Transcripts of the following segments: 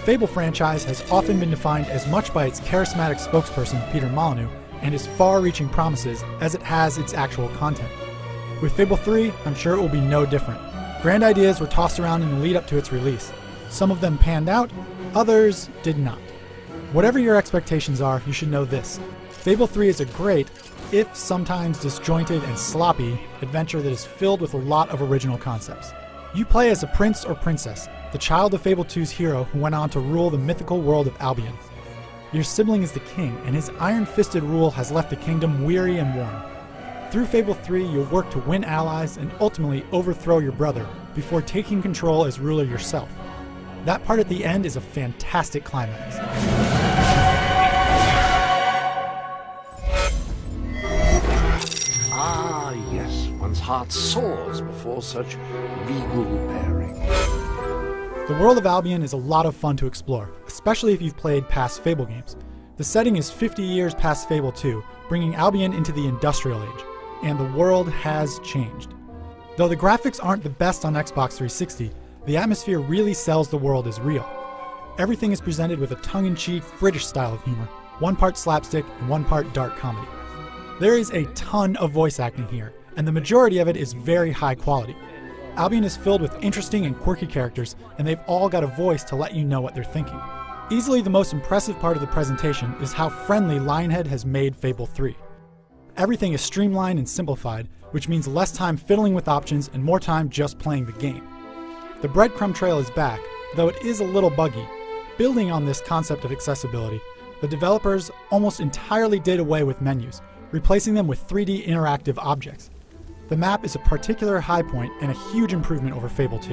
Fable franchise has often been defined as much by its charismatic spokesperson, Peter Molyneux, and his far-reaching promises as it has its actual content. With Fable 3, I'm sure it will be no different. Grand ideas were tossed around in the lead up to its release. Some of them panned out, others did not. Whatever your expectations are, you should know this. Fable 3 is a great, if sometimes disjointed and sloppy, adventure that is filled with a lot of original concepts. You play as a prince or princess, the child of Fable 2's hero who went on to rule the mythical world of Albion. Your sibling is the king, and his iron-fisted rule has left the kingdom weary and worn. Through Fable 3, you'll work to win allies and ultimately overthrow your brother, before taking control as ruler yourself. That part at the end is a fantastic climax. Ah, yes, one's heart soars before such regal bearing. The world of Albion is a lot of fun to explore, especially if you've played past Fable games. The setting is 50 years past Fable 2, bringing Albion into the Industrial Age, and the world has changed. Though the graphics aren't the best on Xbox 360, the atmosphere really sells the world as real. Everything is presented with a tongue-in-cheek British style of humor, one part slapstick and one part dark comedy. There is a ton of voice acting here, and the majority of it is very high quality. Albion is filled with interesting and quirky characters, and they've all got a voice to let you know what they're thinking. Easily the most impressive part of the presentation is how friendly Lionhead has made Fable 3. Everything is streamlined and simplified, which means less time fiddling with options and more time just playing the game. The breadcrumb trail is back, though it is a little buggy. Building on this concept of accessibility, the developers almost entirely did away with menus, replacing them with 3D interactive objects. The map is a particular high point and a huge improvement over Fable 2.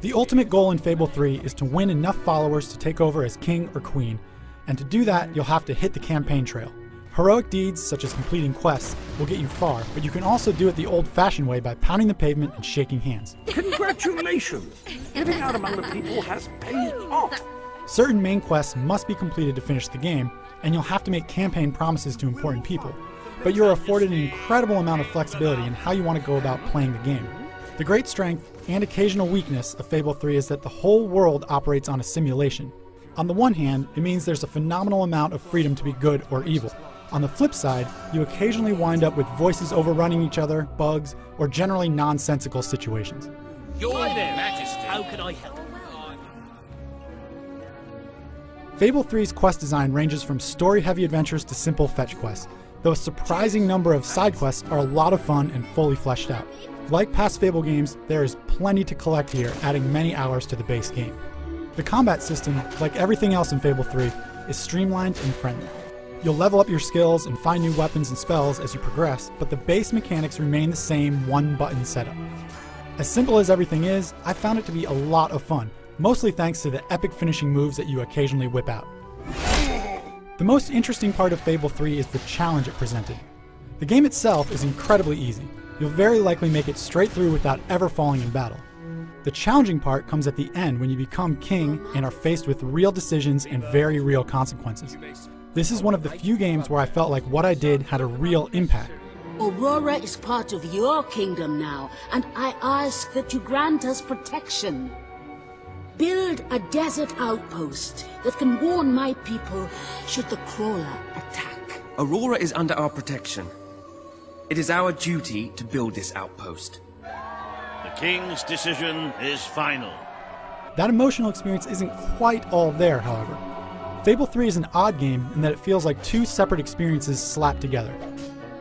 The ultimate goal in Fable 3 is to win enough followers to take over as king or queen, and to do that you'll have to hit the campaign trail. Heroic deeds, such as completing quests, will get you far, but you can also do it the old-fashioned way by pounding the pavement and shaking hands. Congratulations! Living out among the people has paid off! Certain main quests must be completed to finish the game, and you'll have to make campaign promises to important people, but you're afforded an incredible amount of flexibility in how you want to go about playing the game. The great strength and occasional weakness of Fable 3 is that the whole world operates on a simulation. On the one hand, it means there's a phenomenal amount of freedom to be good or evil. On the flip side, you occasionally wind up with voices overrunning each other, bugs, or generally nonsensical situations. Hi there, Majesty. How can I help? Fable 3's quest design ranges from story-heavy adventures to simple fetch quests, though a surprising number of side quests are a lot of fun and fully fleshed out. Like past Fable games, there is plenty to collect here, adding many hours to the base game. The combat system, like everything else in Fable 3, is streamlined and friendly. You'll level up your skills and find new weapons and spells as you progress, but the base mechanics remain the same one-button setup. As simple as everything is, I found it to be a lot of fun, mostly thanks to the epic finishing moves that you occasionally whip out. The most interesting part of Fable 3 is the challenge it presented. The game itself is incredibly easy. You'll very likely make it straight through without ever falling in battle. The challenging part comes at the end when you become king and are faced with real decisions and very real consequences. This is one of the few games where I felt like what I did had a real impact. Aurora is part of your kingdom now, and I ask that you grant us protection. Build a desert outpost that can warn my people should the crawler attack. Aurora is under our protection. It is our duty to build this outpost. The king's decision is final. That emotional experience isn't quite all there, however. Fable 3 is an odd game in that it feels like two separate experiences slapped together.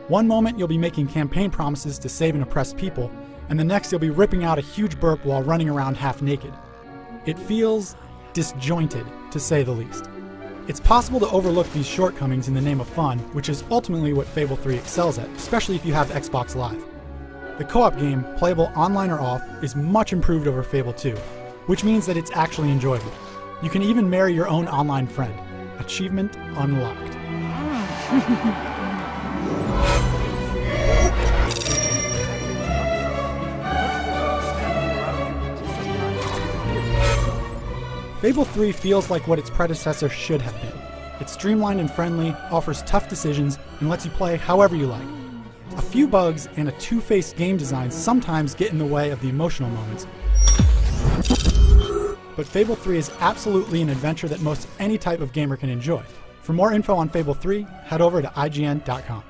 One moment you'll be making campaign promises to save and oppress people, and the next you'll be ripping out a huge burp while running around half naked. It feels disjointed, to say the least. It's possible to overlook these shortcomings in the name of fun, which is ultimately what Fable 3 excels at, especially if you have Xbox Live. The co-op game, playable online or off, is much improved over Fable 2, which means that it's actually enjoyable. You can even marry your own online friend. Achievement unlocked. Fable 3 feels like what its predecessor should have been. It's streamlined and friendly, offers tough decisions, and lets you play however you like. A few bugs and a two-faced game design sometimes get in the way of the emotional moments, but Fable 3 is absolutely an adventure that most any type of gamer can enjoy. For more info on Fable 3, head over to IGN.com.